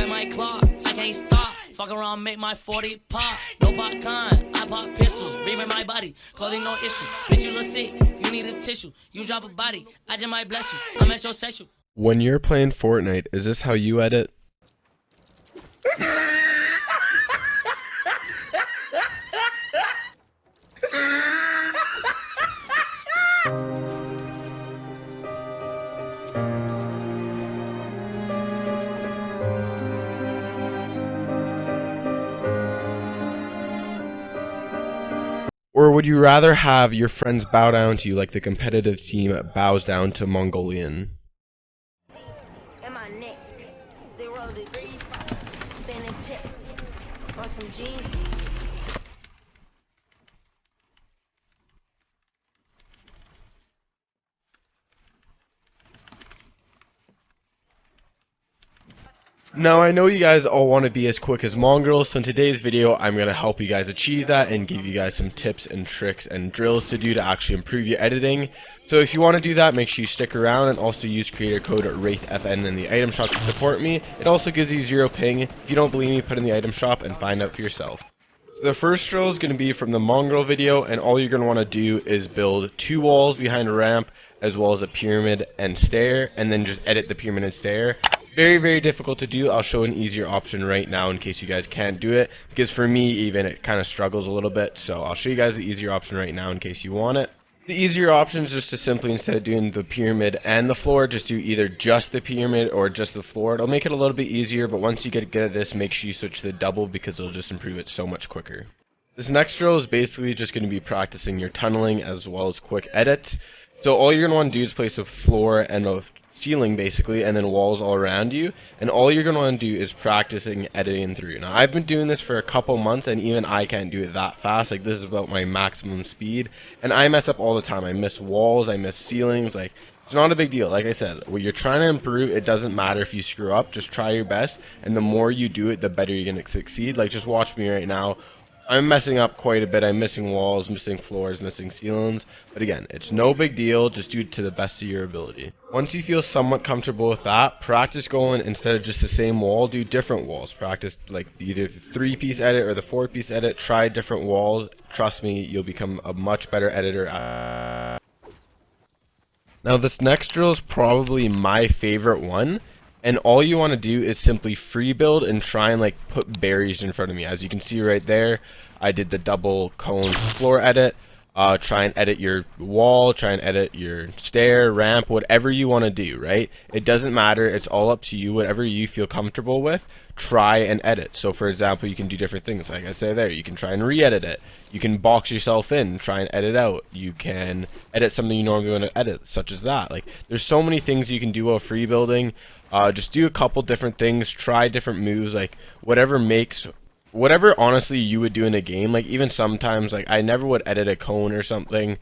in my clock, I can't stop. Fuck around, make my 40 pop. No popcorn, I pop pistols. Reaming my body, clothing no issue. Bitch, you look sick, you need a tissue. You drop a body, I just might bless you. I'm metrosexual. When you're playing Fortnite, is this how you edit? Or would you rather have your friends bow down to you like the competitive team bows down to Mongolian? In my neck, 0 degrees, spinning tip, on some G's. Now I know you guys all want to be as quick as mongrels, so in today's video I'm going to help you guys achieve that and give you guys some tips and tricks and drills to do to actually improve your editing. So if you want to do that, make sure you stick around and also use creator code WraithFN in the item shop to support me. It also gives you 0 ping. If you don't believe me, put in the item shop and find out for yourself. So the first drill is going to be from the mongrel video, and all you're going to want to do is build 2 walls behind a ramp as well as a pyramid and stair, and then just edit the pyramid and stair. Very, very difficult to do. I'll show an easier option right now in case you guys can't do it, because for me even it kind of struggles a little bit, so I'll show you guys the easier option right now in case you want it. The easier option is just to simply, instead of doing the pyramid and the floor, just do either just the pyramid or just the floor. It'll make it a little bit easier, but once you get good at this, make sure you switch to the double because it'll just improve it so much quicker. This next drill is basically just going to be practicing your tunneling as well as quick edits. So all you're going to want to do is place a floor and a ceiling basically, and then walls all around you, and all you're going to want to do is practicing editing through. Now I've been doing this for a couple months and even I can't do it that fast. Like, this is about my maximum speed, and I mess up all the time. I miss walls, I miss ceilings. Like, it's not a big deal. Like I said, when you're trying to improve, it doesn't matter if you screw up. Just try your best, and the more you do it, the better you're going to succeed. Like, just watch me right now. I'm messing up quite a bit. I'm missing walls, missing floors, missing ceilings. But again, it's no big deal. Just do it to the best of your ability. Once you feel somewhat comfortable with that, practice going, instead of just the same wall, do different walls. Practice like either the 3-piece edit or the 4-piece edit. Try different walls. Trust me, you'll become a much better editor. Now this next drill is probably my favorite one. And all you want to do is simply free build and try and like put barriers in front of me. As you can see right there, I did the double cone floor edit. Try and edit your wall, try and edit your stair, ramp, whatever you want to do, right? It doesn't matter, it's all up to you. Whatever you feel comfortable with, try and edit. So for example, you can do different things. Like I say there, you can try and re-edit it. You can box yourself in, try and edit out. You can edit something you normally want to edit, such as that. Like, there's so many things you can do while free building. Just do a couple different things, try different moves, like whatever honestly you would do in a game. Like, even sometimes, like, I never would edit a cone or something.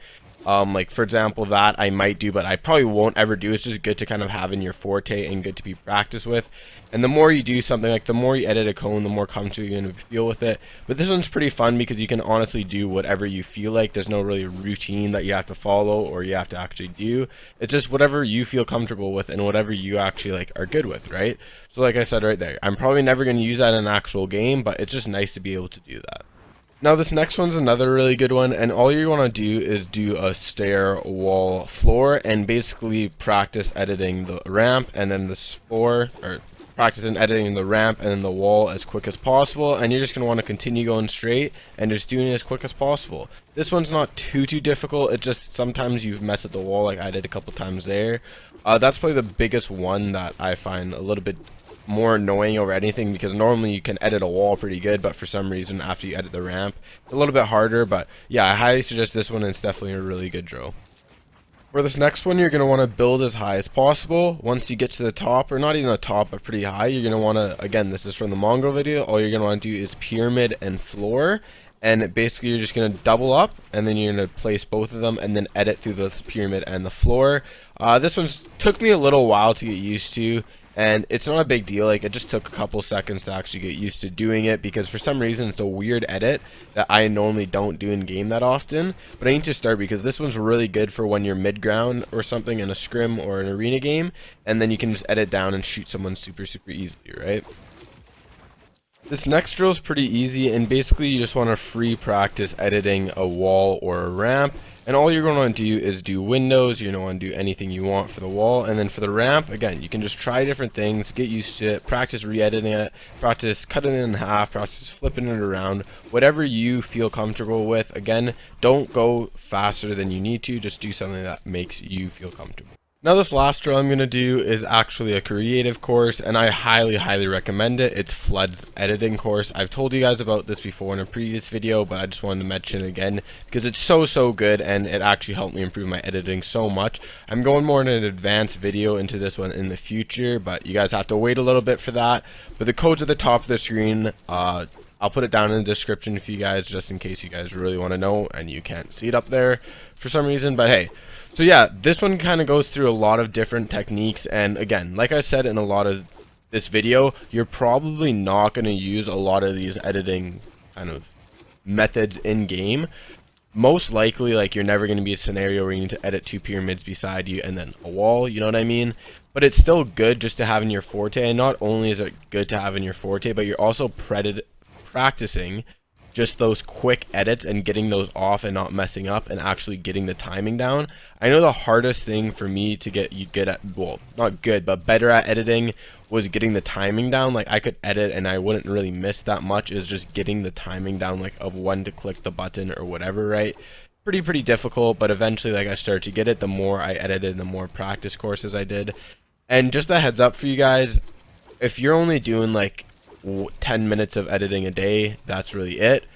Like for example, that I might do, but I probably won't ever do. It's just good to kind of have in your forte and good to be practiced with. And the more you do something, like the more you edit a cone, the more comfortable you're going to feel with it. But this one's pretty fun because you can honestly do whatever you feel like. There's no really routine that you have to follow or you have to actually do. It's just whatever you feel comfortable with and whatever you actually like are good with, right? So like I said right there, I'm probably never going to use that in an actual game, but it's just nice to be able to do that. Now this next one's another really good one, and all you want to do is do a stair, wall, floor, and basically practice editing the ramp and then the floor, or practice in editing the ramp and then the wall as quick as possible, and you're just going to want to continue going straight and just doing it as quick as possible. This one's not too difficult. It's just sometimes you mess at the wall like I did a couple times there. That's probably the biggest one that I find a little bit more annoying over anything, because normally you can edit a wall pretty good, but for some reason after you edit the ramp it's a little bit harder. But yeah, I highly suggest this one, and it's definitely a really good drill. For this next one, you're going to want to build as high as possible. Once you get to the top, or not even the top but pretty high, you're going to want to, again, this is from the mongrel video, all you're going to want to do is pyramid and floor, and basically you're just going to double up and then you're going to place both of them and then edit through the pyramid and the floor. This one's took me a little while to get used to, and it's not a big deal. Like, it just took a couple seconds to actually get used to doing it, because for some reason it's a weird edit that I normally don't do in game that often. But I need to start, because this one's really good for when you're mid-ground or something in a scrim or an arena game, and then you can just edit down and shoot someone super easily, right? This next drill is pretty easy, and basically you just want to free practice editing a wall or a ramp. And all you're going to do is do windows. You don't want to do anything you want for the wall. And then for the ramp, again, you can just try different things, get used to it, practice re-editing it, practice cutting it in half, practice flipping it around, whatever you feel comfortable with. Again, don't go faster than you need to, just do something that makes you feel comfortable. Now this last drill I'm going to do is actually a creative course, and I highly recommend it. It's Flood's editing course. I've told you guys about this before in a previous video, but I just wanted to mention it again because it's so good, and it actually helped me improve my editing so much. I'm going more in an advanced video into this one in the future, but you guys have to wait a little bit for that. But the code's at the top of the screen. I'll put it down in the description for you guys, just in case you guys really want to know and you can't see it up there for some reason, but hey. So yeah, this one kind of goes through a lot of different techniques, and again, like I said in a lot of this video, you're probably not going to use a lot of these editing kind of methods in game. Most likely, like, you're never going to be a scenario where you need to edit 2 pyramids beside you and then a wall, you know what I mean? But it's still good just to have in your forte, and not only is it good to have in your forte, but you're also practicing just those quick edits and getting those off and not messing up and actually getting the timing down. I know the hardest thing for me to get you good at, well, not good, but better at editing was getting the timing down. Like, I could edit and I wouldn't really miss that much, is just getting the timing down, like, of when to click the button or whatever, right? Pretty difficult, but eventually, like, I started to get it the more I edited, the more practice courses I did. And just a heads up for you guys, if you're only doing like 10 minutes of editing a day, that's really it.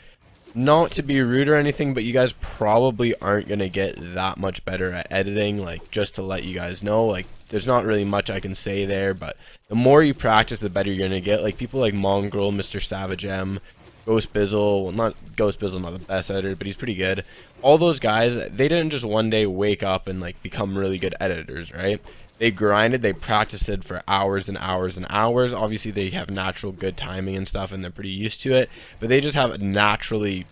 Not to be rude or anything, but you guys probably aren't going to get that much better at editing. Like, just to let you guys know, like, there's not really much I can say there, but the more you practice, the better you're going to get. Like, people like Mongrel, Mr. Savage M, Ghost Bizzle, well, not Ghost Bizzle, not the best editor, but he's pretty good. All those guys, they didn't just one day wake up and like become really good editors, right? They grinded, they practiced it for hours and hours and hours. Obviously, they have natural good timing and stuff, and they're pretty used to it. But they just have naturally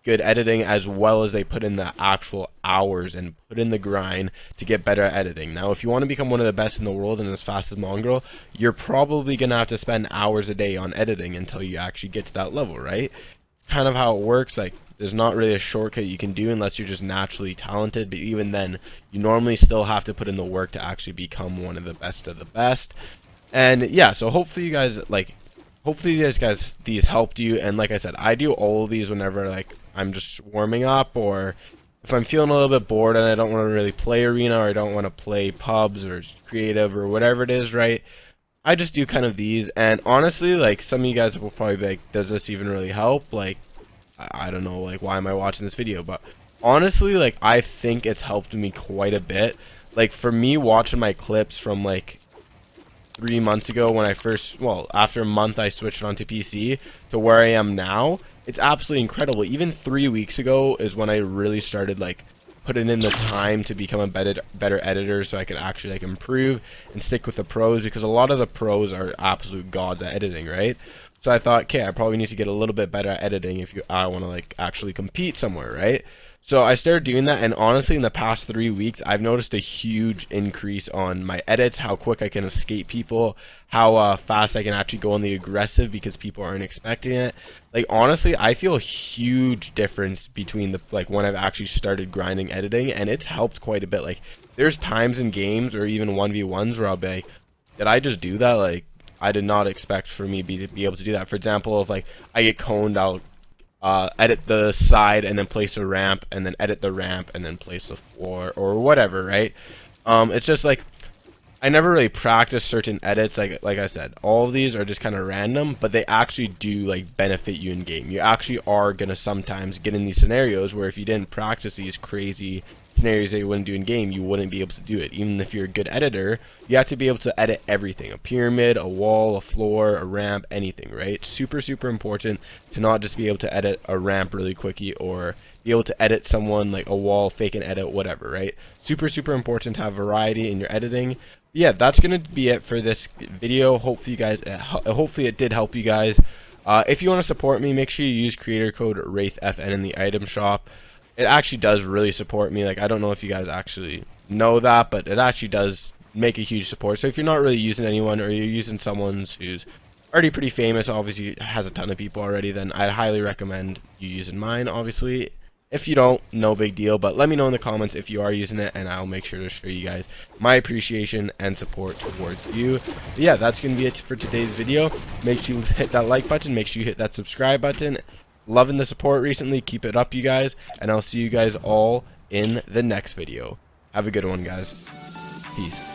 good editing, as well as they put in the actual hours and put in the grind to get better at editing. Now, if you want to become one of the best in the world and as fast as Mongrel, you're probably going to have to spend hours a day on editing until you actually get to that level, right? Kind of how it works. Like, there's not really a shortcut you can do unless you're just naturally talented, but even then, you normally still have to put in the work to actually become one of the best of the best. And yeah, so hopefully you guys, like, hopefully these helped you. And like I said, I do all of these whenever, like, I'm just warming up, or if I'm feeling a little bit bored and I don't want to really play arena, or I don't want to play pubs or creative or whatever it is, right? I just do kind of these. And honestly, like, some of you guys will probably be like, does this even really help? Like, I don't know, like, why am I watching this video? But honestly, like, I think it's helped me quite a bit. Like, for me, watching my clips from like 3 months ago when I first, well, after a month I switched onto PC, to where I am now, it's absolutely incredible. Even 3 weeks ago is when I really started like putting in the time to become a better editor, so I could actually like improve and stick with the pros, because a lot of the pros are absolute gods at editing, right? So I thought, okay, I probably need to get a little bit better at editing if I want to like actually compete somewhere, right? So I started doing that, and honestly, in the past 3 weeks, I've noticed a huge increase on my edits, how quick I can escape people, how fast I can actually go on the aggressive because people aren't expecting it. Like, honestly, I feel a huge difference between the, like, when I've actually started grinding editing, and it's helped quite a bit. Like, there's times in games or even 1v1s where I'll be like, did I just do that? Like, I did not expect for me to be able to do that. For example, if like I get coned, I'll edit the side and then place a ramp, and then edit the ramp and then place a floor or whatever, right? It's just like, I never really practice certain edits. Like I said, all of these are just kind of random, but they actually do like benefit you in game. You actually are gonna sometimes get in these scenarios where if you didn't practice these crazy scenarios that you wouldn't do in game, you wouldn't be able to do it. Even if you're a good editor, you have to be able to edit everything: a pyramid, a wall, a floor, a ramp, anything, right? It's super important to not just be able to edit a ramp really quickly, or be able to edit someone like a wall, fake an edit, whatever, right? Super important to have variety in your editing. Yeah, that's gonna be it for this video. Hopefully it did help you guys. If you want to support me, make sure you use creator code WraithFN in the item shop. It actually does really support me. Like, I don't know if you guys actually know that, but it actually does make a huge support. So if you're not really using anyone, or you're using someone who's already pretty famous, obviously has a ton of people already, then I'd highly recommend you using mine. Obviously, if you don't, no big deal, but let me know in the comments if you are using it, and I'll make sure to show you guys my appreciation and support towards you. But yeah, that's going to be it for today's video. Make sure you hit that like button, make sure you hit that subscribe button. Loving the support recently, keep it up, you guys, and I'll see you guys all in the next video. Have a good one, guys. Peace.